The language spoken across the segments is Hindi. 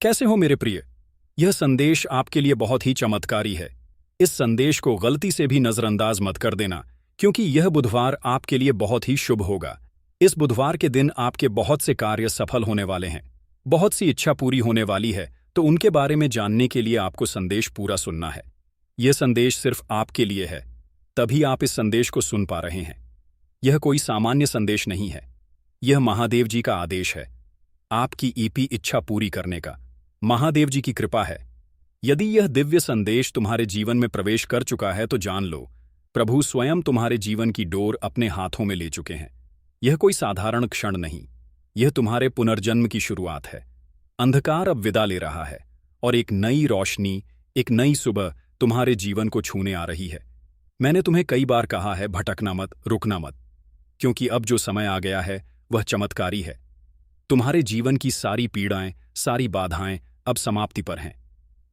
कैसे हो मेरे प्रिय? यह संदेश आपके लिए बहुत ही चमत्कारी है। इस संदेश को गलती से भी नजरअंदाज मत कर देना, क्योंकि यह बुधवार आपके लिए बहुत ही शुभ होगा। इस बुधवार के दिन आपके बहुत से कार्य सफल होने वाले हैं, बहुत सी इच्छा पूरी होने वाली है, तो उनके बारे में जानने के लिए आपको संदेश पूरा सुनना है। यह संदेश सिर्फ आपके लिए है, तभी आप इस संदेश को सुन पा रहे हैं। यह कोई सामान्य संदेश नहीं है, यह महादेव जी का आदेश है, आपकी ईपी इच्छा पूरी करने का। महादेव जी की कृपा है। यदि यह दिव्य संदेश तुम्हारे जीवन में प्रवेश कर चुका है तो जान लो, प्रभु स्वयं तुम्हारे जीवन की डोर अपने हाथों में ले चुके हैं। यह कोई साधारण क्षण नहीं, यह तुम्हारे पुनर्जन्म की शुरुआत है। अंधकार अब विदा ले रहा है और एक नई रोशनी, एक नई सुबह तुम्हारे जीवन को छूने आ रही है। मैंने तुम्हें कई बार कहा है, भटकना मत, रुकना मत, क्योंकि अब जो समय आ गया है वह चमत्कारी है। तुम्हारे जीवन की सारी पीड़ाएं, सारी बाधाएं अब समाप्ति पर हैं।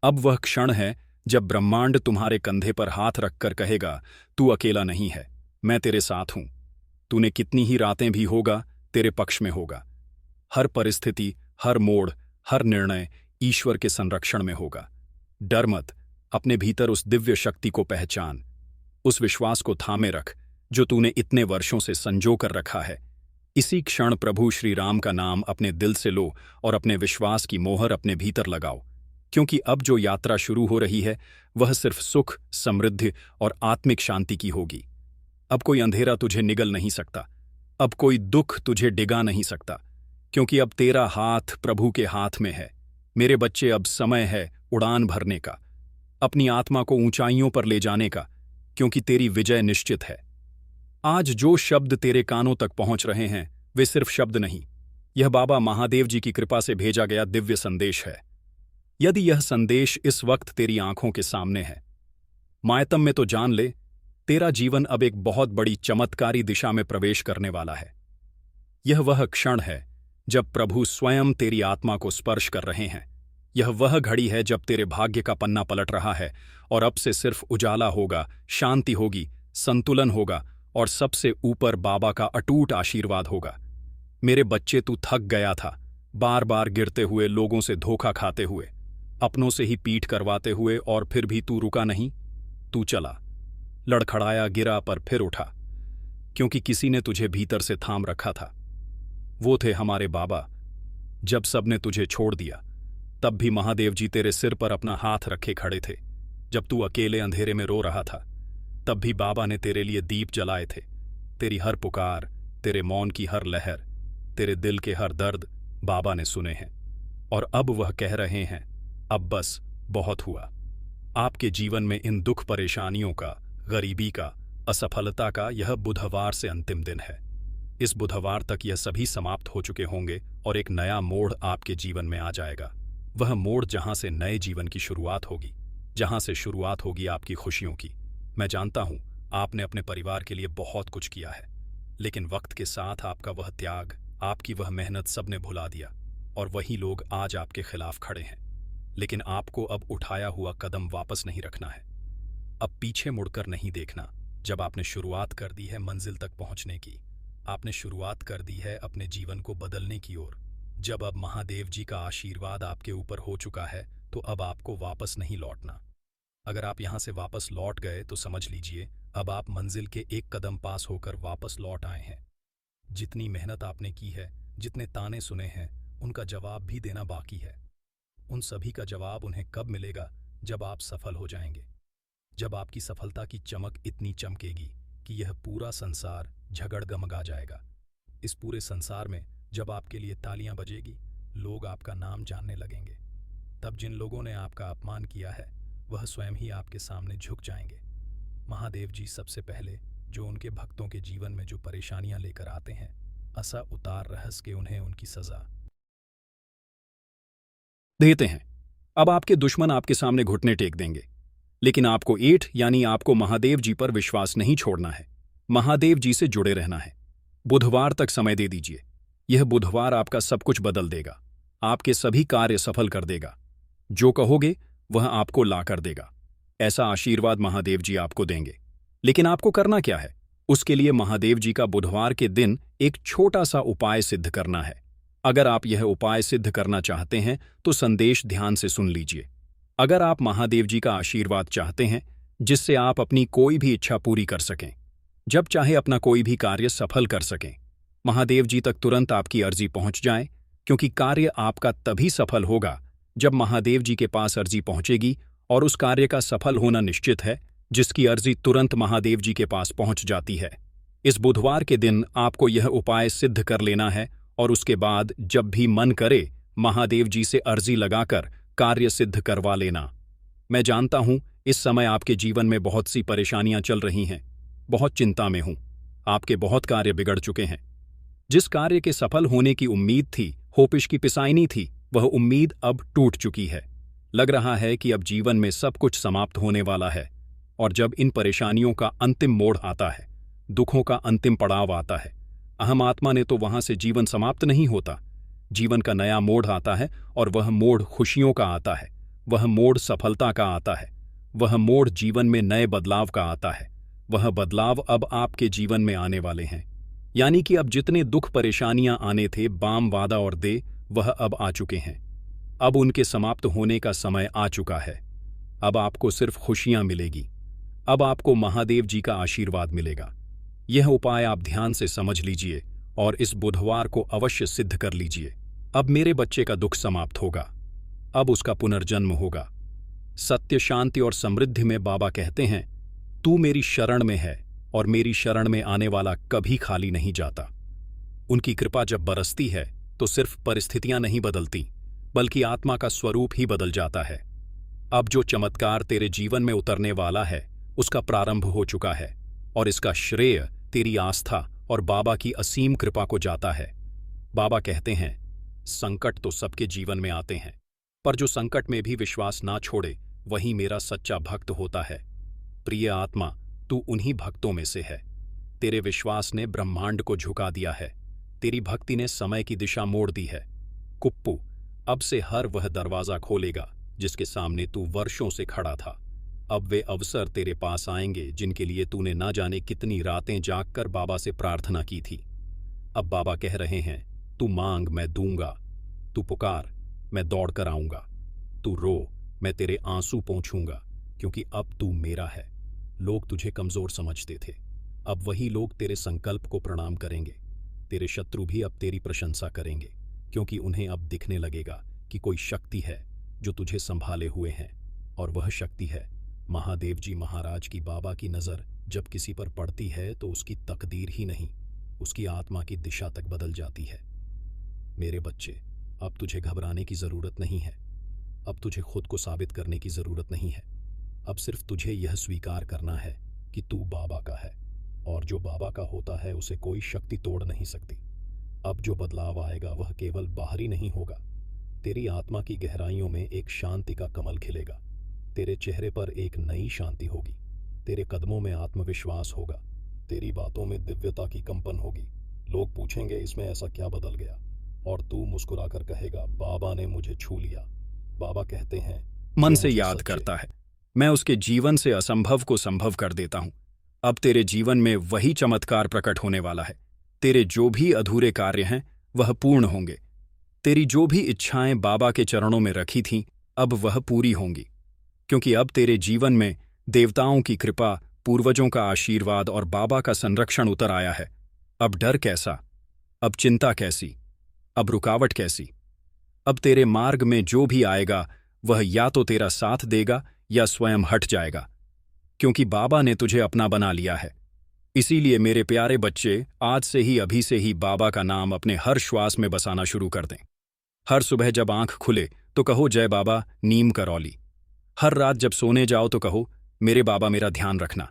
अब वह क्षण है जब ब्रह्मांड तुम्हारे कंधे पर हाथ रखकर कहेगा, तू अकेला नहीं है, मैं तेरे साथ हूं। तूने कितनी ही रातें भी होगा, तेरे पक्ष में होगा। हर परिस्थिति, हर मोड़, हर निर्णय ईश्वर के संरक्षण में होगा। डर मत, अपने भीतर उस दिव्य शक्ति को पहचान, उस विश्वास को थामे रख जो तूने इतने वर्षों से संजो कर रखा है। इसी क्षण प्रभु श्री राम का नाम अपने दिल से लो और अपने विश्वास की मोहर अपने भीतर लगाओ, क्योंकि अब जो यात्रा शुरू हो रही है वह सिर्फ सुख, समृद्धि और आत्मिक शांति की होगी। अब कोई अंधेरा तुझे निगल नहीं सकता, अब कोई दुख तुझे डिगा नहीं सकता, क्योंकि अब तेरा हाथ प्रभु के हाथ में है। मेरे बच्चे, अब समय है उड़ान भरने का, अपनी आत्मा को ऊंचाइयों पर ले जाने का, क्योंकि तेरी विजय निश्चित है। आज जो शब्द तेरे कानों तक पहुंच रहे हैं वे सिर्फ शब्द नहीं, यह बाबा महादेव जी की कृपा से भेजा गया दिव्य संदेश है। यदि यह संदेश इस वक्त तेरी आंखों के सामने है, मायतम में, तो जान ले, तेरा जीवन अब एक बहुत बड़ी चमत्कारी दिशा में प्रवेश करने वाला है। यह वह क्षण है जब प्रभु स्वयं तेरी आत्मा को स्पर्श कर रहे हैं। यह वह घड़ी है जब तेरे भाग्य का पन्ना पलट रहा है और अब से सिर्फ उजाला होगा, शांति होगी, संतुलन होगा और सबसे ऊपर बाबा का अटूट आशीर्वाद होगा। मेरे बच्चे, तू थक गया था, बार बार गिरते हुए, लोगों से धोखा खाते हुए, अपनों से ही पीठ करवाते हुए, और फिर भी तू रुका नहीं। तू चला, लड़खड़ाया, गिरा, पर फिर उठा, क्योंकि किसी ने तुझे भीतर से थाम रखा था। वो थे हमारे बाबा। जब सबने तुझे छोड़ दिया तब भी महादेव जी तेरे सिर पर अपना हाथ रखे खड़े थे। जब तू अकेले अंधेरे में रो रहा था तब भी बाबा ने तेरे लिए दीप जलाए थे। तेरी हर पुकार, तेरे मौन की हर लहर, तेरे दिल के हर दर्द बाबा ने सुने हैं, और अब वह कह रहे हैं, अब बस बहुत हुआ। आपके जीवन में इन दुख, परेशानियों का, गरीबी का, असफलता का यह बुधवार से अंतिम दिन है। इस बुधवार तक यह सभी समाप्त हो चुके होंगे और एक नया मोड़ आपके जीवन में आ जाएगा। वह मोड़ जहां से नए जीवन की शुरुआत होगी, जहां से शुरुआत होगी आपकी खुशियों की। मैं जानता हूं आपने अपने परिवार के लिए बहुत कुछ किया है, लेकिन वक्त के साथ आपका वह त्याग, आपकी वह मेहनत सबने भुला दिया, और वही लोग आज आपके खिलाफ खड़े हैं। लेकिन आपको अब उठाया हुआ कदम वापस नहीं रखना है, अब पीछे मुड़कर नहीं देखना। जब आपने शुरुआत कर दी है मंजिल तक पहुंचने की, आपने शुरुआत कर दी है अपने जीवन को बदलने की ओर। जब अब महादेव जी का आशीर्वाद आपके ऊपर हो चुका है तो अब आपको वापस नहीं लौटना। अगर आप यहां से वापस लौट गए तो समझ लीजिए अब आप मंजिल के एक कदम पास होकर वापस लौट आए हैं। जितनी मेहनत आपने की है, जितने ताने सुने हैं, उनका जवाब भी देना बाकी है। उन सभी का जवाब उन्हें कब मिलेगा? जब आप सफल हो जाएंगे, जब आपकी सफलता की चमक इतनी चमकेगी कि यह पूरा संसार झगड़गमगा जाएगा। इस पूरे संसार में जब आपके लिए तालियां बजेगी, लोग आपका नाम जानने लगेंगे। तब जिन लोगों ने आपका अपमान किया है वह स्वयं ही आपके सामने झुक जाएंगे। महादेव जी सबसे पहले जो उनके भक्तों के जीवन में जो परेशानियां लेकर आते हैं, असा उतार रहस के उन्हें उनकी सजा देते हैं। अब आपके दुश्मन आपके सामने घुटने टेक देंगे, लेकिन आपको ऐठ यानी आपको महादेव जी पर विश्वास नहीं छोड़ना है। महादेव जी से जुड़े रहना है। बुधवार तक समय दे दीजिए। यह बुधवार आपका सब कुछ बदल देगा, आपके सभी कार्य सफल कर देगा। जो कहोगे वह आपको ला कर देगा। ऐसा आशीर्वाद महादेव जी आपको देंगे। लेकिन आपको करना क्या है? उसके लिए महादेव जी का बुधवार के दिन एक छोटा सा उपाय सिद्ध करना है। अगर आप यह उपाय सिद्ध करना चाहते हैं तो संदेश ध्यान से सुन लीजिए। अगर आप महादेव जी का आशीर्वाद चाहते हैं जिससे आप अपनी कोई भी इच्छा पूरी कर सकें, जब चाहे अपना कोई भी कार्य सफल कर सकें, महादेव जी तक तुरंत आपकी अर्जी पहुंच जाए, क्योंकि कार्य आपका तभी सफल होगा जब महादेव जी के पास अर्जी पहुंचेगी, और उस कार्य का सफल होना निश्चित है जिसकी अर्जी तुरंत महादेव जी के पास पहुंच जाती है। इस बुधवार के दिन आपको यह उपाय सिद्ध कर लेना है और उसके बाद जब भी मन करे महादेव जी से अर्जी लगाकर कार्य सिद्ध करवा लेना। मैं जानता हूं इस समय आपके जीवन में बहुत सी परेशानियां चल रही हैं, बहुत चिंता में हूं, आपके बहुत कार्य बिगड़ चुके हैं। जिस कार्य के सफल होने की उम्मीद थी, होपिश की पिसाइनी थी, वह उम्मीद अब टूट चुकी है। लग रहा है कि अब जीवन में सब कुछ समाप्त होने वाला है, और जब इन परेशानियों का अंतिम मोड़ आता है, दुखों का अंतिम पड़ाव आता है, अहम आत्मा ने तो वहां से जीवन समाप्त नहीं होता, जीवन का नया मोड़ आता है, और वह मोड़ खुशियों का आता है, वह मोड़ सफलता का आता है, वह मोड़ जीवन में नए बदलाव का आता है। वह बदलाव अब आपके जीवन में आने वाले हैं, यानी कि अब जितने दुख परेशानियां आने थे, बाम वादा और दे, वह अब आ चुके हैं। अब उनके समाप्त होने का समय आ चुका है। अब आपको सिर्फ खुशियां मिलेगी, अब आपको महादेव जी का आशीर्वाद मिलेगा। यह उपाय आप ध्यान से समझ लीजिए और इस बुधवार को अवश्य सिद्ध कर लीजिए। अब मेरे बच्चे का दुख समाप्त होगा, अब उसका पुनर्जन्म होगा। सत्य, शांति और समृद्धि में बाबा कहते हैं, तू मेरी शरण में है और मेरी शरण में आने वाला कभी खाली नहीं जाता। उनकी कृपा जब बरसती है तो सिर्फ परिस्थितियां नहीं बदलती, बल्कि आत्मा का स्वरूप ही बदल जाता है। अब जो चमत्कार तेरे जीवन में उतरने वाला है उसका प्रारंभ हो चुका है, और इसका श्रेय तेरी आस्था और बाबा की असीम कृपा को जाता है। बाबा कहते हैं, संकट तो सबके जीवन में आते हैं, पर जो संकट में भी विश्वास ना छोड़े वही मेरा सच्चा भक्त होता है। प्रिय आत्मा, तू उन्हीं भक्तों में से है। तेरे विश्वास ने ब्रह्मांड को झुका दिया है, तेरी भक्ति ने समय की दिशा मोड़ दी है। कुप्पू, अब से हर वह दरवाजा खोलेगा जिसके सामने तू वर्षों से खड़ा था। अब वे अवसर तेरे पास आएंगे जिनके लिए तूने ना जाने कितनी रातें जागकर बाबा से प्रार्थना की थी। अब बाबा कह रहे हैं, तू मांग, मैं दूंगा। तू पुकार, मैं दौड़कर आऊंगा। तू रो, मैं तेरे आंसू पोंछूंगा, क्योंकि अब तू मेरा है। लोग तुझे कमजोर समझते थे, अब वही लोग तेरे संकल्प को प्रणाम करेंगे। तेरे शत्रु भी अब तेरी प्रशंसा करेंगे, क्योंकि उन्हें अब दिखने लगेगा कि कोई शक्ति है जो तुझे संभाले हुए है, और वह शक्ति है महादेव जी महाराज की। बाबा की नज़र जब किसी पर पड़ती है तो उसकी तकदीर ही नहीं, उसकी आत्मा की दिशा तक बदल जाती है। मेरे बच्चे, अब तुझे घबराने की ज़रूरत नहीं है, अब तुझे खुद को साबित करने की ज़रूरत नहीं है। अब सिर्फ तुझे यह स्वीकार करना है कि तू बाबा का है, और जो बाबा का होता है उसे कोई शक्ति तोड़ नहीं सकती। अब जो बदलाव आएगा वह केवल बाहरी नहीं होगा, तेरी आत्मा की गहराइयों में एक शांति का कमल खिलेगा। तेरे चेहरे पर एक नई शांति होगी, तेरे कदमों में आत्मविश्वास होगा, तेरी बातों में दिव्यता की कंपन होगी। लोग पूछेंगे, इसमें ऐसा क्या बदल गया? और तू मुस्कुराकर कहेगा, बाबा ने मुझे छू लिया। बाबा कहते हैं, मन से याद करता है, मैं उसके जीवन से असंभव को संभव कर देता हूं। अब तेरे जीवन में वही चमत्कार प्रकट होने वाला है। तेरे जो भी अधूरे कार्य हैं वह पूर्ण होंगे। तेरी जो भी इच्छाएं बाबा के चरणों में रखी थीं, अब वह पूरी होंगी, क्योंकि अब तेरे जीवन में देवताओं की कृपा, पूर्वजों का आशीर्वाद और बाबा का संरक्षण उतर आया है। अब डर कैसा? अब चिंता कैसी? अब रुकावट कैसी? अब तेरे मार्ग में जो भी आएगा वह या तो तेरा साथ देगा या स्वयं हट जाएगा, क्योंकि बाबा ने तुझे अपना बना लिया है। इसीलिए मेरे प्यारे बच्चे, आज से ही, अभी से ही बाबा का नाम अपने हर श्वास में बसाना शुरू कर दें। हर सुबह जब आंख खुले तो कहो, जय बाबा नीम करौली। हर रात जब सोने जाओ तो कहो, मेरे बाबा मेरा ध्यान रखना।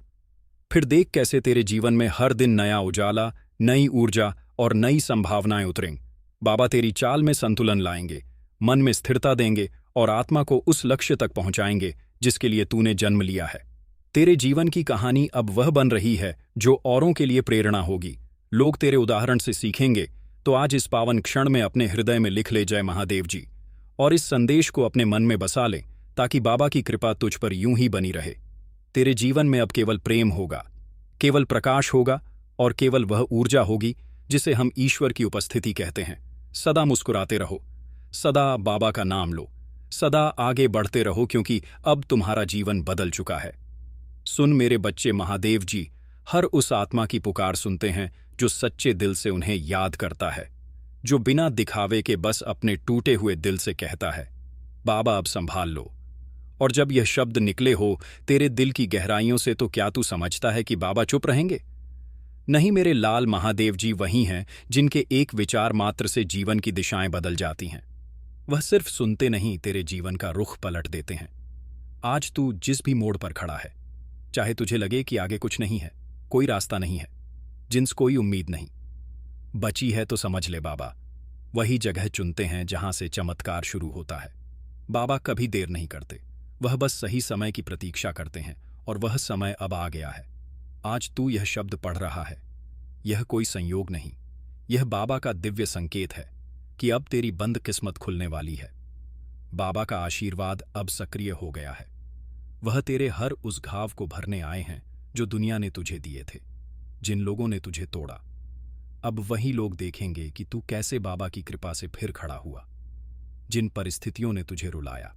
फिर देख कैसे तेरे जीवन में हर दिन नया उजाला, नई ऊर्जा और नई संभावनाएं उतरेंगी। बाबा तेरी चाल में संतुलन लाएंगे, मन में स्थिरता देंगे और आत्मा को उस लक्ष्य तक पहुंचाएंगे जिसके लिए तूने जन्म लिया है। तेरे जीवन की कहानी अब वह बन रही है जो औरों के लिए प्रेरणा होगी। लोग तेरे उदाहरण से सीखेंगे। तो आज इस पावन क्षण में अपने हृदय में लिख ले, जय महादेव जी, और इस संदेश को अपने मन में बसा ले, ताकि बाबा की कृपा तुझ पर यूं ही बनी रहे। तेरे जीवन में अब केवल प्रेम होगा, केवल प्रकाश होगा और केवल वह ऊर्जा होगी जिसे हम ईश्वर की उपस्थिति कहते हैं। सदा मुस्कुराते रहो, सदा बाबा का नाम लो, सदा आगे बढ़ते रहो, क्योंकि अब तुम्हारा जीवन बदल चुका है। सुन मेरे बच्चे, महादेव जी हर उस आत्मा की पुकार सुनते हैं जो सच्चे दिल से उन्हें याद करता है, जो बिना दिखावे के बस अपने टूटे हुए दिल से कहता है, बाबा अब संभाल लो। और जब यह शब्द निकले हो तेरे दिल की गहराइयों से, तो क्या तू समझता है कि बाबा चुप रहेंगे? नहीं मेरे लाल, महादेव जी वही हैं जिनके एक विचार मात्र से जीवन की दिशाएं बदल जाती हैं। वह सिर्फ सुनते नहीं, तेरे जीवन का रुख पलट देते हैं। आज तू जिस भी मोड़ पर खड़ा है, चाहे तुझे लगे कि आगे कुछ नहीं है, कोई रास्ता नहीं है, जिनसे कोई उम्मीद नहीं बची है, तो समझ ले बाबा वही जगह चुनते हैं जहां से चमत्कार शुरू होता है। बाबा कभी देर नहीं करते, वह बस सही समय की प्रतीक्षा करते हैं, और वह समय अब आ गया है। आज तू यह शब्द पढ़ रहा है, यह कोई संयोग नहीं, यह बाबा का दिव्य संकेत है कि अब तेरी बंद किस्मत खुलने वाली है। बाबा का आशीर्वाद अब सक्रिय हो गया है। वह तेरे हर उस घाव को भरने आए हैं जो दुनिया ने तुझे दिए थे, जिन लोगों ने तुझे तोड़ा। अब वही लोग देखेंगे कि तू कैसे बाबा की कृपा से फिर खड़ा हुआ। जिन परिस्थितियों ने तुझे रुलाया,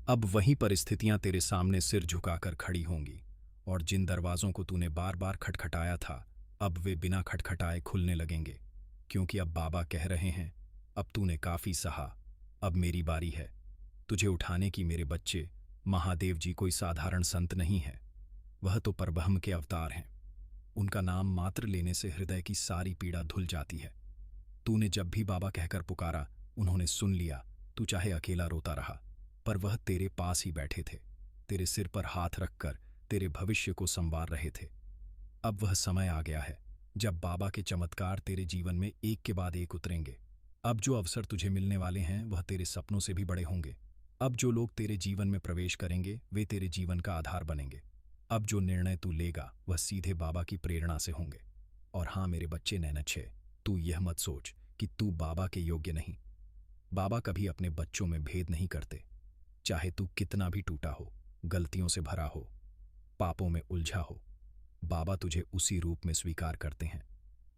अब वही परिस्थितियां तेरे सामने सिर झुकाकर खड़ी होंगी, और जिन दरवाजों को तूने बार बार खटखटाया था, अब वे बिना खटखटाए खुलने लगेंगे, क्योंकि अब बाबा कह रहे हैं, अब तूने काफी सहा, अब मेरी बारी है तुझे उठाने की। मेरे बच्चे, महादेव जी कोई साधारण संत नहीं है, वह तो परब्रह्म के अवतार हैं। उनका नाम मात्र लेने से हृदय की सारी पीड़ा धुल जाती है। तूने जब भी बाबा कहकर पुकारा, उन्होंने सुन लिया। तू चाहे अकेला रोता रहा, पर वह तेरे पास ही बैठे थे, तेरे सिर पर हाथ रखकर तेरे भविष्य को संवार रहे थे। अब वह समय आ गया है जब बाबा के चमत्कार तेरे जीवन में एक के बाद एक उतरेंगे। अब जो अवसर तुझे मिलने वाले हैं वह तेरे सपनों से भी बड़े होंगे। अब जो लोग तेरे जीवन में प्रवेश करेंगे वे तेरे जीवन का आधार बनेंगे। अब जो निर्णय तू लेगा वह सीधे बाबा की प्रेरणा से होंगे। और हाँ मेरे बच्चे नैनच्छे, तू यह मत सोच कि तू बाबा के योग्य नहीं। बाबा कभी अपने बच्चों में भेद नहीं करते। चाहे तू कितना भी टूटा हो, गलतियों से भरा हो, पापों में उलझा हो, बाबा तुझे उसी रूप में स्वीकार करते हैं,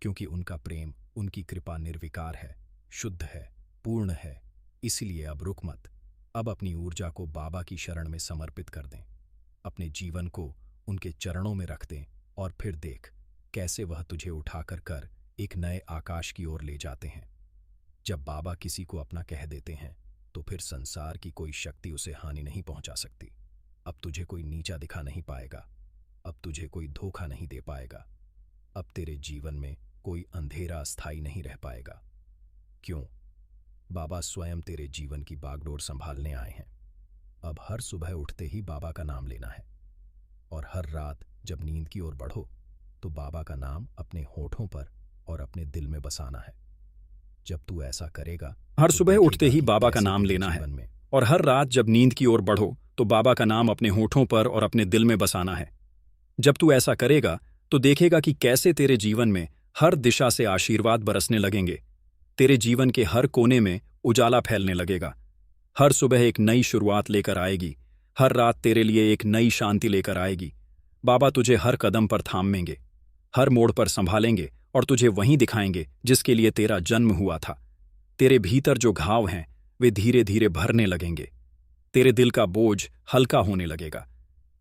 क्योंकि उनका प्रेम, उनकी कृपा निर्विकार है, शुद्ध है, पूर्ण है। इसलिए अब रुक मत, अब अपनी ऊर्जा को बाबा की शरण में समर्पित कर दें, अपने जीवन को उनके चरणों में रख दें, और फिर देख कैसे वह तुझे उठाकर कर एक नए आकाश की ओर ले जाते हैं। जब बाबा किसी को अपना कह देते हैं तो फिर संसार की कोई शक्ति उसे हानि नहीं पहुंचा सकती। अब तुझे कोई नीचा दिखा नहीं पाएगा, अब तुझे कोई धोखा नहीं दे पाएगा, अब तेरे जीवन में कोई अंधेरा अस्थायी नहीं रह पाएगा। क्यों? बाबा स्वयं तेरे जीवन की बागडोर संभालने आए हैं। अब हर सुबह उठते ही बाबा का नाम लेना है, और हर रात जब नींद की ओर बढ़ो तो बाबा का नाम अपने होठों पर और अपने दिल में बसाना है। जब तू ऐसा करेगा, हर सुबह उठते ही बाबा का नाम लेना है, और हर रात जब नींद की ओर बढ़ो तो बाबा का नाम अपने होठों पर और अपने दिल में बसाना है। जब तू ऐसा करेगा तो देखेगा कि कैसे तेरे जीवन में हर दिशा से आशीर्वाद बरसने लगेंगे। तेरे जीवन के हर कोने में उजाला फैलने लगेगा। हर सुबह एक नई शुरुआत लेकर आएगी, हर रात तेरे लिए एक नई शांति लेकर आएगी। बाबा तुझे हर कदम पर थामेंगे, हर मोड़ पर संभालेंगे, और तुझे वहीं दिखाएंगे जिसके लिए तेरा जन्म हुआ था। तेरे भीतर जो घाव हैं वे धीरे धीरे भरने लगेंगे। तेरे दिल का बोझ हल्का होने लगेगा।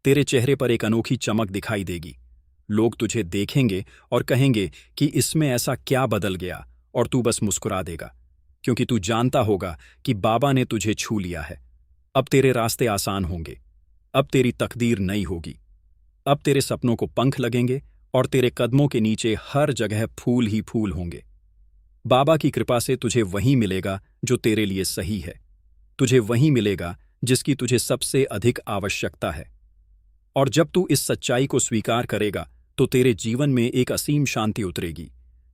तेरे चेहरे पर एक अनोखी चमक दिखाई देगी। लोग तुझे देखेंगे और कहेंगे कि इसमें ऐसा क्या बदल गया, और तू बस मुस्कुरा देगा, क्योंकि तू जानता होगा कि बाबा ने तुझे छू लिया है। अब तेरे रास्ते आसान होंगे, अब तेरी तकदीर नई होगी, अब तेरे सपनों को पंख लगेंगे, और तेरे कदमों के नीचे हर जगह फूल ही फूल होंगे। बाबा की कृपा से तुझे वही मिलेगा जो तेरे लिए सही है, तुझे वही मिलेगा जिसकी तुझे सबसे अधिक आवश्यकता है। और जब तू इस सच्चाई को स्वीकार करेगा तो तेरे जीवन में एक असीम शांति उतरेगी।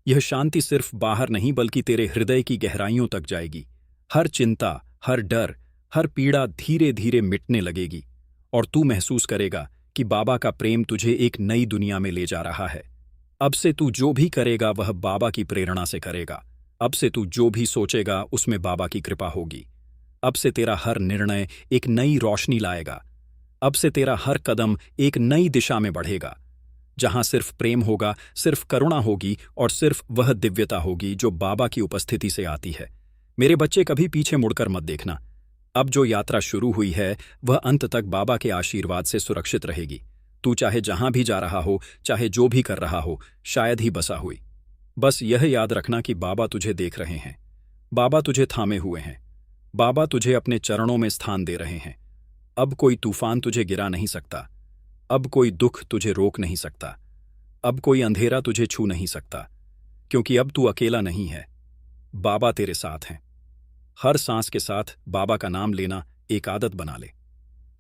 यह शांति सिर्फ बाहर नहीं बल्कि तेरे हृदय की गहराइयों तक जाएगी। हर चिंता, हर डर, हर पीड़ा धीरे धीरे मिटने लगेगी, और तू महसूस करेगा कि बाबा का प्रेम तुझे एक नई दुनिया में ले जा रहा है। अब से तू जो भी करेगा वह बाबा की प्रेरणा से करेगा। अब से तू जो भी सोचेगा उसमें बाबा की कृपा होगी। अब से तेरा हर निर्णय एक नई रोशनी लाएगा। अब से तेरा हर कदम एक नई दिशा में बढ़ेगा। जहां सिर्फ प्रेम होगा, सिर्फ करुणा होगी और सिर्फ वह दिव्यता होगी जो बाबा की उपस्थिति से आती है। मेरे बच्चे, कभी पीछे मुड़कर मत देखना। अब जो यात्रा शुरू हुई है वह अंत तक बाबा के आशीर्वाद से सुरक्षित रहेगी। तू चाहे जहां भी जा रहा हो, चाहे जो भी कर रहा हो, शायद ही बसा हुई। बस यह याद रखना कि बाबा तुझे देख रहे हैं। बाबा तुझे थामे हुए हैं। बाबा तुझे अपने चरणों में स्थान दे रहे हैं। अब कोई तूफान तुझे गिरा नहीं सकता। अब कोई दुख तुझे रोक नहीं सकता। अब कोई अंधेरा तुझे छू नहीं सकता, क्योंकि अब तू अकेला नहीं है। बाबा तेरे साथ हैं। हर सांस के साथ बाबा का नाम लेना एक आदत बना ले।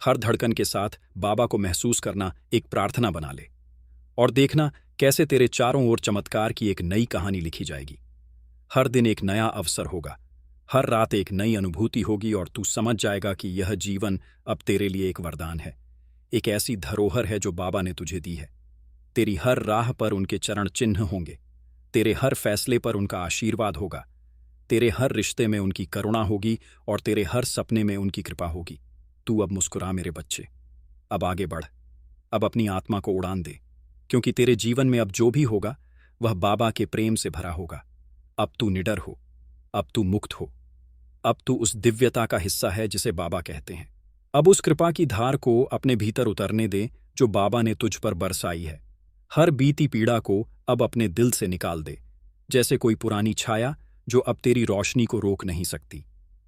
हर धड़कन के साथ बाबा को महसूस करना एक प्रार्थना बना ले। और देखना कैसे तेरे चारों ओर चमत्कार की एक नई कहानी लिखी जाएगी। हर दिन एक नया अवसर होगा। हर रात एक नई अनुभूति होगी और तू समझ जाएगा कि यह जीवन अब तेरे लिए एक वरदान है। एक ऐसी धरोहर है जो बाबा ने तुझे दी है। तेरी हर राह पर उनके चरण चिन्ह होंगे। तेरे हर फैसले पर उनका आशीर्वाद होगा। तेरे हर रिश्ते में उनकी करुणा होगी और तेरे हर सपने में उनकी कृपा होगी। तू अब मुस्कुरा मेरे बच्चे। अब आगे बढ़। अब अपनी आत्मा को उड़ान दे, क्योंकि तेरे जीवन में अब जो भी होगा वह बाबा के प्रेम से भरा होगा। अब तू निडर हो। अब तू मुक्त हो। अब तू उस दिव्यता का हिस्सा है जिसे बाबा कहते हैं। अब उस कृपा की धार को अपने भीतर उतरने दे जो बाबा ने तुझ पर बरसाई है। हर बीती पीड़ा को अब अपने दिल से निकाल दे, जैसे कोई पुरानी छाया जो अब तेरी रोशनी को रोक नहीं सकती।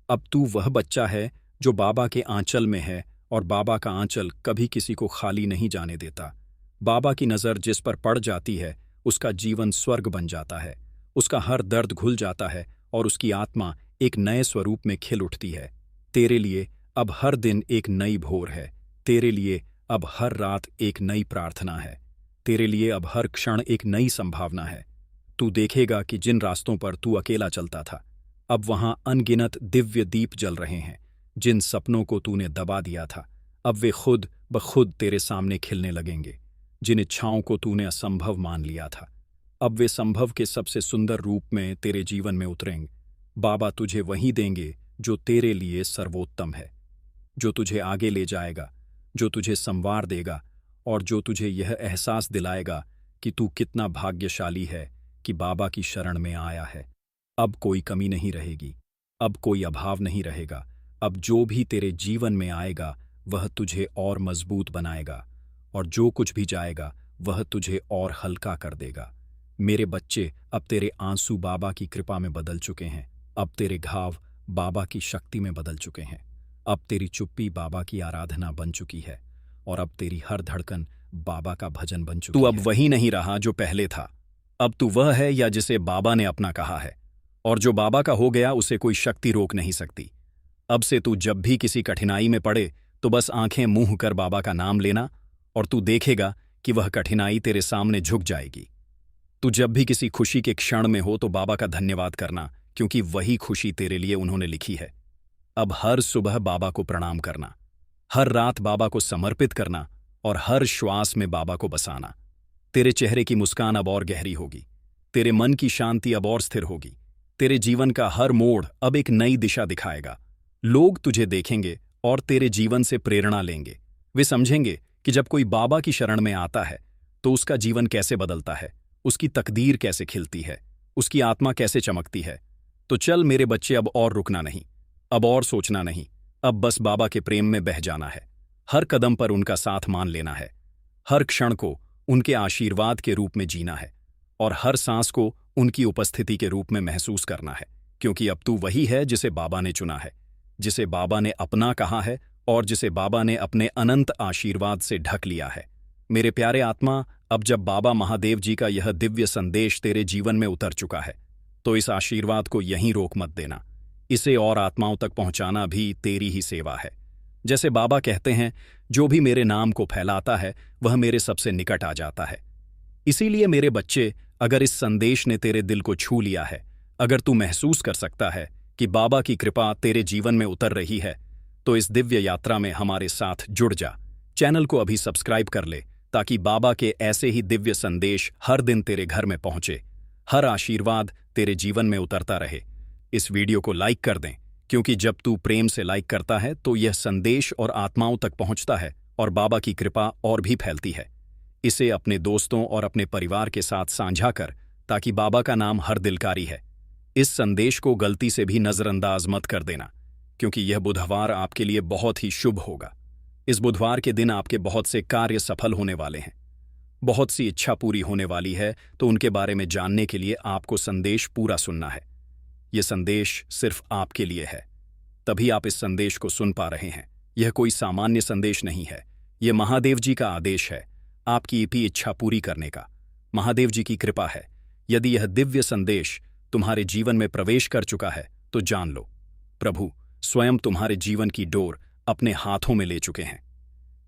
अब तू वह बच्चा है जो बाबा के आंचल में है, और बाबा का आंचल कभी किसी को खाली नहीं जाने देता। बाबा की नज़र जिस पर पड़ जाती है उसका जीवन स्वर्ग बन जाता है। उसका हर दर्द घुल जाता है और उसकी आत्मा एक नए स्वरूप में खिल उठती है। तेरे लिए अब हर दिन एक नई भोर है। तेरे लिए अब हर रात एक नई प्रार्थना है। तेरे लिए अब हर क्षण एक नई संभावना है। तू देखेगा कि जिन रास्तों पर तू अकेला चलता था, अब वहां अनगिनत दिव्य दीप जल रहे हैं। जिन सपनों को तूने दबा दिया था, अब वे खुद ब खुद तेरे सामने खिलने लगेंगे। जिन इच्छाओं को तूने असंभव मान लिया था, अब वे संभव के सबसे सुंदर रूप में तेरे जीवन में उतरेंगे। बाबा तुझे वही देंगे जो तेरे लिए सर्वोत्तम है, जो तुझे आगे ले जाएगा, जो तुझे संवार देगा और जो तुझे यह एहसास दिलाएगा कि तू कितना भाग्यशाली है कि बाबा की शरण में आया है। अब कोई कमी नहीं रहेगी। अब कोई अभाव नहीं रहेगा। अब जो भी तेरे जीवन में आएगा वह तुझे और मजबूत बनाएगा, और जो कुछ भी जाएगा वह तुझे और हल्का कर देगा। मेरे बच्चे, अब तेरे आंसू बाबा की कृपा में बदल चुके हैं। अब तेरे घाव बाबा की शक्ति में बदल चुके हैं। अब तेरी चुप्पी बाबा की आराधना बन चुकी है, और अब तेरी हर धड़कन बाबा का भजन बन चुकी है। तू अब वही नहीं रहा जो पहले था। अब तू वह है या जिसे बाबा ने अपना कहा है, और जो बाबा का हो गया उसे कोई शक्ति रोक नहीं सकती। अब से तू जब भी किसी कठिनाई में पड़े तो बस आंखें मूंह कर बाबा का नाम लेना, और तू देखेगा कि वह कठिनाई तेरे सामने झुक जाएगी। तू जब भी किसी खुशी के क्षण में हो तो बाबा का धन्यवाद करना, क्योंकि वही खुशी तेरे लिए उन्होंने लिखी है। अब हर सुबह बाबा को प्रणाम करना, हर रात बाबा को समर्पित करना और हर श्वास में बाबा को बसाना। तेरे चेहरे की मुस्कान अब और गहरी होगी। तेरे मन की शांति अब और स्थिर होगी। तेरे जीवन का हर मोड़ अब एक नई दिशा दिखाएगा। लोग तुझे देखेंगे और तेरे जीवन से प्रेरणा लेंगे। वे समझेंगे कि जब कोई बाबा की शरण में आता है तो उसका जीवन कैसे बदलता है, उसकी तकदीर कैसे खिलती है, उसकी आत्मा कैसे चमकती है। तो चल मेरे बच्चे, अब और रुकना नहीं, अब और सोचना नहीं। अब बस बाबा के प्रेम में बह जाना है। हर कदम पर उनका साथ मान लेना है। हर क्षण को उनके आशीर्वाद के रूप में जीना है, और हर सांस को उनकी उपस्थिति के रूप में महसूस करना है, क्योंकि अब तू वही है जिसे बाबा ने चुना है, जिसे बाबा ने अपना कहा है और जिसे बाबा ने अपने अनंत आशीर्वाद से ढक लिया है। मेरे प्यारे आत्मा, अब जब बाबा महादेव जी का यह दिव्य संदेश तेरे जीवन में उतर चुका है तो इस आशीर्वाद को यहीं रोक मत देना। इसे और आत्माओं तक पहुंचाना भी तेरी ही सेवा है। जैसे बाबा कहते हैं, जो भी मेरे नाम को फैलाता है वह मेरे सबसे निकट आ जाता है। इसीलिए मेरे बच्चे, अगर इस संदेश ने तेरे दिल को छू लिया है, अगर तू महसूस कर सकता है कि बाबा की कृपा तेरे जीवन में उतर रही है, तो इस दिव्य यात्रा में हमारे साथ जुड़ जा। चैनल को अभी सब्सक्राइब कर ले, ताकि बाबा के ऐसे ही दिव्य संदेश हर दिन तेरे घर में पहुंचे, हर आशीर्वाद तेरे जीवन में उतरता रहे। इस वीडियो को लाइक कर दें, क्योंकि जब तू प्रेम से लाइक करता है तो यह संदेश और आत्माओं तक पहुंचता है और बाबा की कृपा और भी फैलती है। इसे अपने दोस्तों और अपने परिवार के साथ साझा कर, ताकि बाबा का नाम हर दिलकारी है। इस संदेश को गलती से भी नजरअंदाज मत कर देना, क्योंकि यह बुधवार आपके लिए बहुत ही शुभ होगा। इस बुधवार के दिन आपके बहुत से कार्य सफल होने वाले हैं, बहुत सी इच्छा पूरी होने वाली है। तो उनके बारे में जानने के लिए आपको संदेश पूरा सुनना है। यह संदेश सिर्फ आपके लिए है, तभी आप इस संदेश को सुन पा रहे हैं। यह कोई सामान्य संदेश नहीं है, यह महादेव जी का आदेश है, आपकी भी इच्छा पूरी करने का। महादेव जी की कृपा है। यदि यह दिव्य संदेश तुम्हारे जीवन में प्रवेश कर चुका है तो जान लो, प्रभु स्वयं तुम्हारे जीवन की डोर अपने हाथों में ले चुके हैं।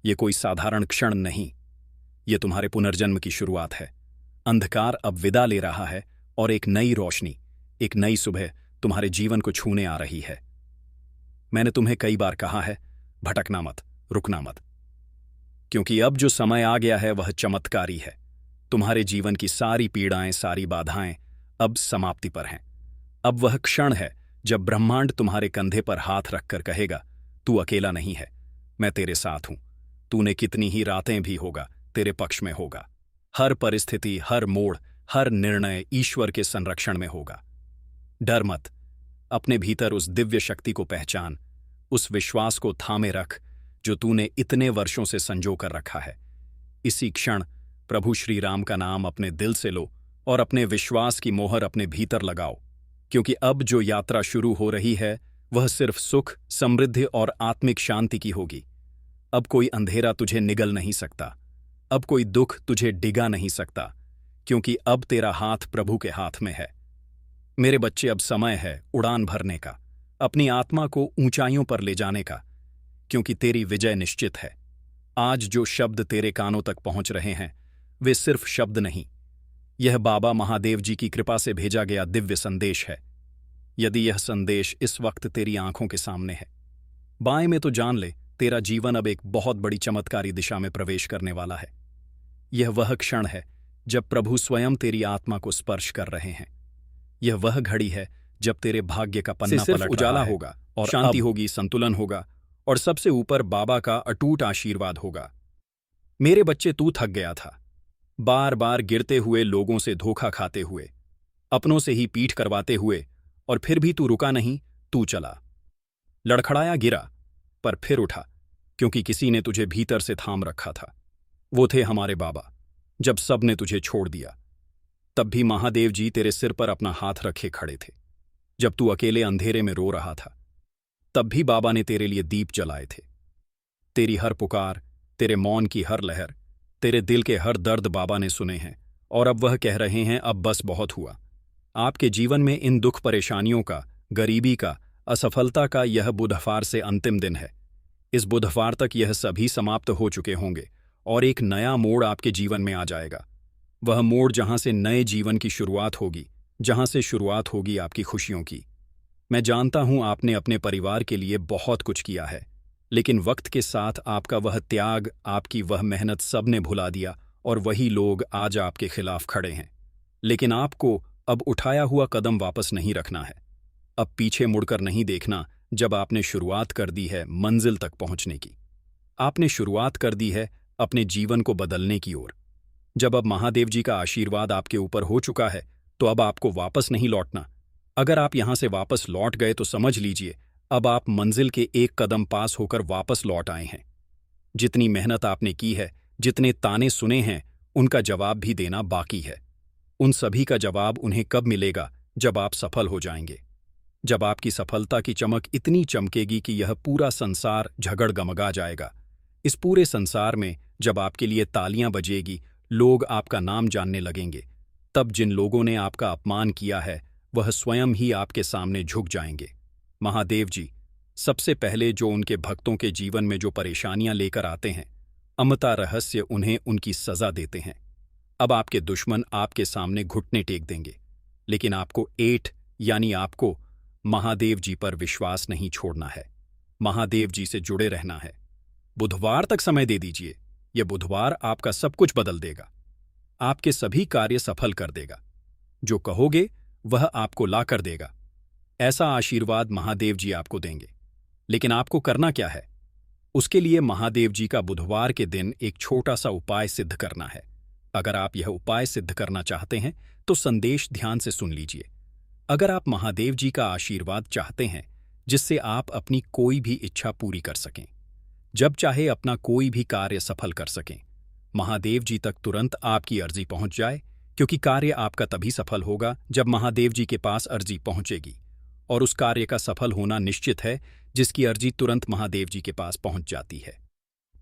यह कोई साधारण क्षण नहीं, यह तुम्हारे पुनर्जन्म की शुरुआत है। अंधकार अब विदा ले रहा है और एक नई रोशनी, एक नई सुबह तुम्हारे जीवन को छूने आ रही है। मैंने तुम्हें कई बार कहा है, भटकना मत, रुकना मत, क्योंकि अब जो समय आ गया है वह चमत्कारी है। तुम्हारे जीवन की सारी पीड़ाएं, सारी बाधाएं अब समाप्ति पर हैं। अब वह क्षण है जब ब्रह्मांड तुम्हारे कंधे पर हाथ रखकर कहेगा, तू अकेला नहीं है, मैं तेरे साथ हूं। तूने कितनी ही रातें भी होगा, तेरे पक्ष में होगा। हर परिस्थिति, हर मोड़, हर निर्णय ईश्वर के संरक्षण में होगा। डर मत, अपने भीतर उस दिव्य शक्ति को पहचान, उस विश्वास को थामे रख जो तूने इतने वर्षों से संजो कर रखा है। इसी क्षण प्रभु श्री राम का नाम अपने दिल से लो और अपने विश्वास की मोहर अपने भीतर लगाओ, क्योंकि अब जो यात्रा शुरू हो रही है वह सिर्फ सुख, समृद्धि और आत्मिक शांति की होगी। अब कोई अंधेरा तुझे निगल नहीं सकता, अब कोई दुख तुझे डिगा नहीं सकता, क्योंकि अब तेरा हाथ प्रभु के हाथ में है। मेरे बच्चे, अब समय है उड़ान भरने का, अपनी आत्मा को ऊंचाइयों पर ले जाने का, क्योंकि तेरी विजय निश्चित है। आज जो शब्द तेरे कानों तक पहुंच रहे हैं वे सिर्फ शब्द नहीं, यह बाबा महादेव जी की कृपा से भेजा गया दिव्य संदेश है। यदि यह संदेश इस वक्त तेरी आंखों के सामने है, बाएं में, तो जान ले तेरा जीवन अब एक बहुत बड़ी चमत्कारी दिशा में प्रवेश करने वाला है। यह वह क्षण है जब प्रभु स्वयं तेरी आत्मा को स्पर्श कर रहे हैं। यह वह घड़ी है जब तेरे भाग्य का पन्ना पलट उजाला होगा और शांति होगी, संतुलन होगा और सबसे ऊपर बाबा का अटूट आशीर्वाद होगा। मेरे बच्चे, तू थक गया था, बार बार गिरते हुए, लोगों से धोखा खाते हुए, अपनों से ही पीठ करवाते हुए, और फिर भी तू रुका नहीं, तू चला। लड़खड़ाया, गिरा, पर फिर उठा, क्योंकि किसी ने तुझे भीतर से थाम रखा था। वो थे हमारे बाबा। जब सब ने तुझे छोड़ दिया, तब भी महादेव जी तेरे सिर पर अपना हाथ रखे खड़े थे। जब तू अकेले अंधेरे में रो रहा था, तब भी बाबा ने तेरे लिए दीप जलाए थे। तेरी हर पुकार, तेरे मौन की हर लहर, तेरे दिल के हर दर्द बाबा ने सुने हैं, और अब वह कह रहे हैं, अब बस बहुत हुआ। आपके जीवन में इन दुख परेशानियों का, गरीबी का, असफलता का यह बुधवार से अंतिम दिन है। इस बुधवार तक यह सभी समाप्त हो चुके होंगे और एक नया मोड़ आपके जीवन में आ जाएगा। वह मोड़ जहां से नए जीवन की शुरुआत होगी, जहां से शुरुआत होगी आपकी खुशियों की। मैं जानता हूं आपने अपने परिवार के लिए बहुत कुछ किया है, लेकिन वक्त के साथ आपका वह त्याग, आपकी वह मेहनत सब ने भुला दिया और वही लोग आज आपके खिलाफ खड़े हैं। लेकिन आपको अब उठाया हुआ कदम वापस नहीं रखना है। अब पीछे मुड़कर नहीं देखना। जब आपने शुरुआत कर दी है मंजिल तक पहुंचने की, आपने शुरुआत कर दी है अपने जीवन को बदलने की ओर। जब अब महादेव जी का आशीर्वाद आपके ऊपर हो चुका है, तो अब आपको वापस नहीं लौटना। अगर आप यहां से वापस लौट गए तो समझ लीजिए अब आप मंजिल के एक कदम पास होकर वापस लौट आए हैं। जितनी मेहनत आपने की है, जितने ताने सुने हैं, उनका जवाब भी देना बाकी है। उन सभी का जवाब उन्हें कब मिलेगा? जब आप सफल हो जाएंगे। जब आपकी सफलता की चमक इतनी चमकेगी कि यह पूरा संसार झगड़ गमगा जाएगा। इस पूरे संसार में जब आपके लिए तालियां बजेगी, लोग आपका नाम जानने लगेंगे, तब जिन लोगों ने आपका अपमान किया है वह स्वयं ही आपके सामने झुक जाएंगे। महादेव जी सबसे पहले जो उनके भक्तों के जीवन में जो परेशानियां लेकर आते हैं, अमृता रहस्य उन्हें उनकी सजा देते हैं। अब आपके दुश्मन आपके सामने घुटने टेक देंगे, लेकिन आपको यानी आपको महादेव जी पर विश्वास नहीं छोड़ना है। महादेव जी से जुड़े रहना है। बुधवार तक समय दे दीजिए। यह बुधवार आपका सब कुछ बदल देगा, आपके सभी कार्य सफल कर देगा। जो कहोगे वह आपको ला कर देगा। ऐसा आशीर्वाद महादेव जी आपको देंगे। लेकिन आपको करना क्या है? उसके लिए महादेव जी का बुधवार के दिन एक छोटा सा उपाय सिद्ध करना है। अगर आप यह उपाय सिद्ध करना चाहते हैं तो संदेश ध्यान से सुन लीजिए। अगर आप महादेव जी का आशीर्वाद चाहते हैं जिससे आप अपनी कोई भी इच्छा पूरी कर सकें, जब चाहे अपना कोई भी कार्य सफल कर सकें, महादेव जी तक तुरंत आपकी अर्जी पहुंच जाए, क्योंकि कार्य आपका तभी सफल होगा जब महादेव जी के पास अर्जी पहुंचेगी, और उस कार्य का सफल होना निश्चित है जिसकी अर्जी तुरंत महादेव जी के पास पहुंच जाती है।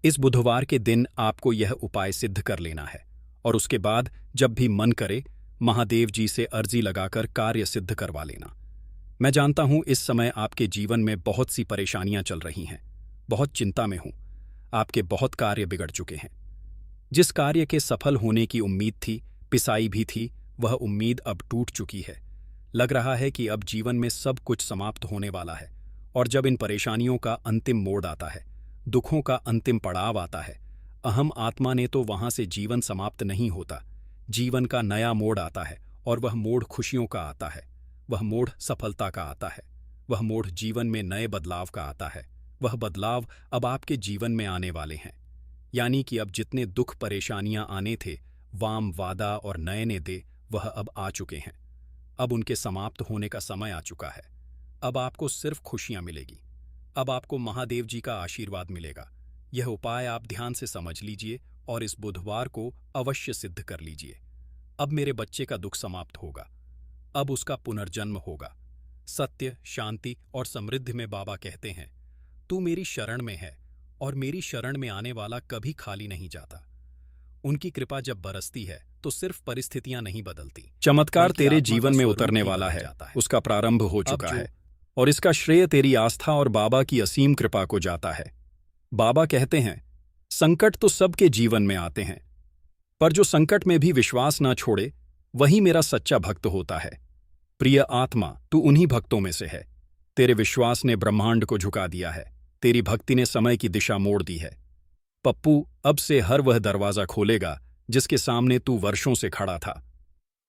इस बुधवार के दिन आपको यह उपाय सिद्ध कर लेना है और उसके बाद जब भी मन करे महादेव जी से अर्जी लगाकर कार्य सिद्ध करवा लेना। मैं जानता हूं इस समय आपके जीवन में बहुत सी परेशानियां चल रही हैं, बहुत चिंता में हूं, आपके बहुत कार्य बिगड़ चुके हैं। जिस कार्य के सफल होने की उम्मीद थी, पिसाई भी थी, वह उम्मीद अब टूट चुकी है। लग रहा है कि अब जीवन में सब कुछ समाप्त होने वाला है, और जब इन परेशानियों का अंतिम मोड़ आता है, दुखों का अंतिम पड़ाव आता है, अहम आत्मा ने तो वहां से जीवन समाप्त नहीं होता, जीवन का नया मोड़ आता है, और वह मोड़ खुशियों का आता है, वह मोड़ सफलता का आता है, वह मोड़ जीवन में नए बदलाव का आता है। वह बदलाव अब आपके जीवन में आने वाले हैं, यानी कि अब जितने दुख परेशानियां आने थे, वाम वादा और नए ने दे, वह अब आ चुके हैं। अब उनके समाप्त होने का समय आ चुका है। अब आपको सिर्फ खुशियां मिलेगी। अब आपको महादेव जी का आशीर्वाद मिलेगा। यह उपाय आप ध्यान से समझ लीजिए और इस बुधवार को अवश्य सिद्ध कर लीजिए। अब मेरे बच्चे का दुख समाप्त होगा, अब उसका पुनर्जन्म होगा। सत्य, शांति और समृद्धि में बाबा कहते हैं, तू मेरी शरण में है और मेरी शरण में आने वाला कभी खाली नहीं जाता। उनकी कृपा जब बरसती है तो सिर्फ परिस्थितियां नहीं बदलती, चमत्कार तेरे जीवन में उतरने वाला है, उसका प्रारंभ हो चुका है, और इसका श्रेय तेरी आस्था और बाबा की असीम कृपा को जाता है। बाबा कहते हैं, संकट तो सबके जीवन में आते हैं, पर जो संकट में भी विश्वास ना छोड़े वही मेरा सच्चा भक्त होता है। प्रिय आत्मा, तू उन्हीं भक्तों में से है। तेरे विश्वास ने ब्रह्मांड को झुका दिया है, तेरी भक्ति ने समय की दिशा मोड़ दी है। पप्पू, अब से हर वह दरवाजा खोलेगा जिसके सामने तू वर्षों से खड़ा था।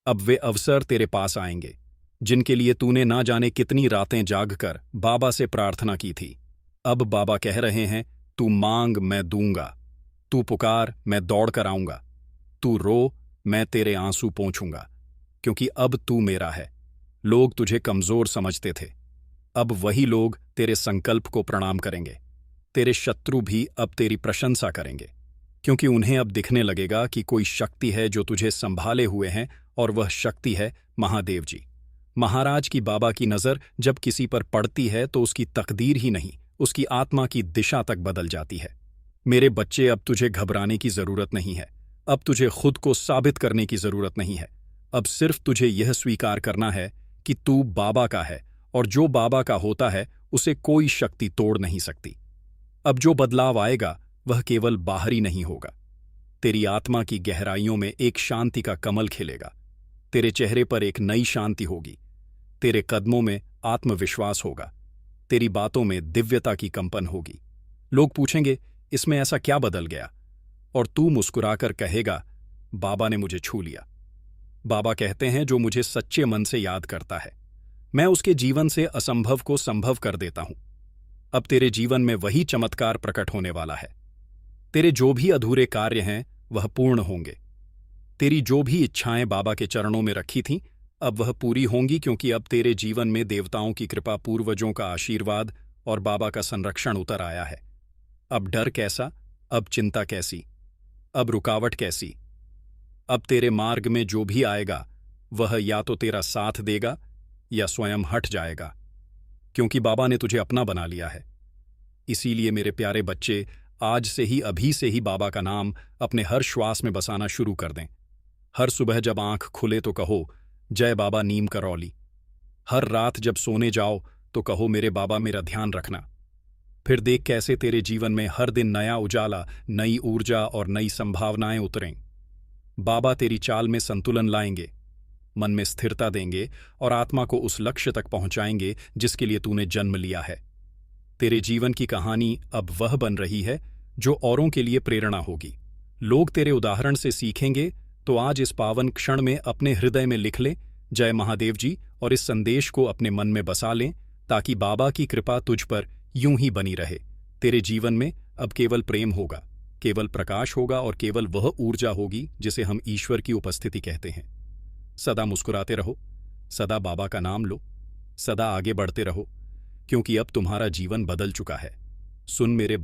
अब वे अवसर तेरे पास आएंगे जिनके लिए तूने ना जाने कितनी रातें जागकर बाबा से प्रार्थना की थी। अब बाबा कह रहे हैं, तू मांग, मैं दूंगा। तू पुकार, मैं दौड़ कर आऊंगा। तू रो, मैं तेरे आंसू पोंछूंगा, क्योंकि अब तू मेरा है। लोग तुझे कमजोर समझते थे, अब वही लोग तेरे संकल्प को प्रणाम करेंगे। तेरे शत्रु भी अब तेरी प्रशंसा करेंगे, क्योंकि उन्हें अब दिखने लगेगा कि कोई शक्ति है जो तुझे संभाले हुए है, और वह शक्ति है महादेव जी। महाराज की बाबा की नज़र जब किसी पर पड़ती है तो उसकी तकदीर ही नहीं, उसकी आत्मा की दिशा तक बदल जाती है। मेरे बच्चे, अब तुझे घबराने की जरूरत नहीं है, अब तुझे खुद को साबित करने की जरूरत नहीं है। अब सिर्फ तुझे यह स्वीकार करना है कि तू बाबा का है, और जो बाबा का होता है उसे कोई शक्ति तोड़ नहीं सकती। अब जो बदलाव आएगा वह केवल बाहरी नहीं होगा, तेरी आत्मा की गहराइयों में एक शांति का कमल खिलेगा। तेरे चेहरे पर एक नई शांति होगी, तेरे कदमों में आत्मविश्वास होगा, तेरी बातों में दिव्यता की कंपन होगी। लोग पूछेंगे, इसमें ऐसा क्या बदल गया? और तू मुस्कुराकर कहेगा, बाबा ने मुझे छू लिया। बाबा कहते हैं, जो मुझे सच्चे मन से याद करता है, मैं उसके जीवन से असंभव को संभव कर देता हूं। अब तेरे जीवन में वही चमत्कार प्रकट होने वाला है। तेरे जो भी अधूरे कार्य हैं वह पूर्ण होंगे। तेरी जो भी इच्छाएं बाबा के चरणों में रखी थीं, अब वह पूरी होंगी, क्योंकि अब तेरे जीवन में देवताओं की कृपा, पूर्वजों का आशीर्वाद और बाबा का संरक्षण उतर आया है। अब डर कैसा? अब चिंता कैसी? अब रुकावट कैसी? अब तेरे मार्ग में जो भी आएगा वह या तो तेरा साथ देगा या स्वयं हट जाएगा, क्योंकि बाबा ने तुझे अपना बना लिया है। इसीलिए मेरे प्यारे बच्चे, आज से ही, अभी से ही बाबा का नाम अपने हर श्वास में बसाना शुरू कर दें। हर सुबह जब आंख खुले तो कहो, जय बाबा नीम करौली। हर रात जब सोने जाओ तो कहो, मेरे बाबा मेरा ध्यान रखना। फिर देख कैसे तेरे जीवन में हर दिन नया उजाला, नई ऊर्जा और नई संभावनाएं उतरें। बाबा तेरी चाल में संतुलन लाएंगे, मन में स्थिरता देंगे और आत्मा को उस लक्ष्य तक पहुंचाएंगे जिसके लिए तूने जन्म लिया है। तेरे जीवन की कहानी अब वह बन रही है जो औरों के लिए प्रेरणा होगी। लोग तेरे उदाहरण से सीखेंगे, तो आज इस पावन क्षण में अपने हृदय में लिख लें, जय महादेव जी, और इस संदेश को अपने मन में बसा लें, ताकि बाबा की कृपा तुझ पर यूं ही बनी रहे। तेरे जीवन में अब केवल प्रेम होगा, केवल प्रकाश होगा और केवल वह ऊर्जा होगी जिसे हम ईश्वर की उपस्थिति कहते हैं। सदा मुस्कुराते रहो, सदा बाबा का नाम लो, सदा आगे बढ़ते रहो, क्योंकि अब तुम्हारा जीवन बदल चुका है। सुन मेरे